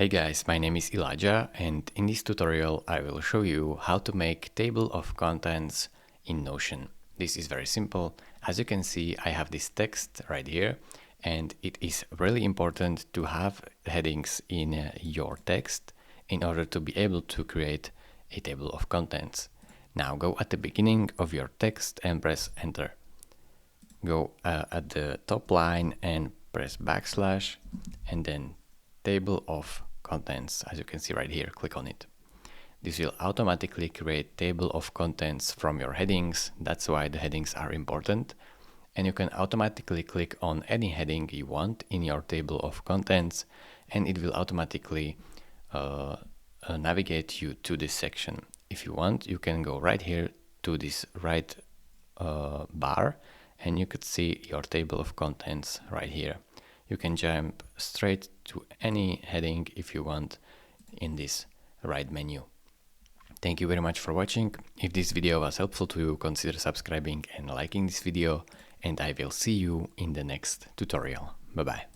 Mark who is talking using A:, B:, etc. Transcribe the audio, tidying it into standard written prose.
A: Hey guys, my name is Elijah, and in this tutorial I will show you how to make table of contents in Notion. This is very simple. As you can see, I have this text right here, and it is really important to have headings in your text in order to be able to create a table of contents. Now go at the beginning of your text and press enter. Go at the top line and press backslash and then table of contents. As you can see right here, click on it. This will automatically create table of contents from your headings. That's why the headings are important. And you can automatically click on any heading you want in your table of contents, and it will automatically navigate you to this section. If you want, you can go right here to this right bar, and you could see your table of contents right here. You can jump straight to any heading if you want in this right menu. Thank you very much for watching. If this video was helpful to you, consider subscribing and liking this video, and I will see you in the next tutorial. Bye bye.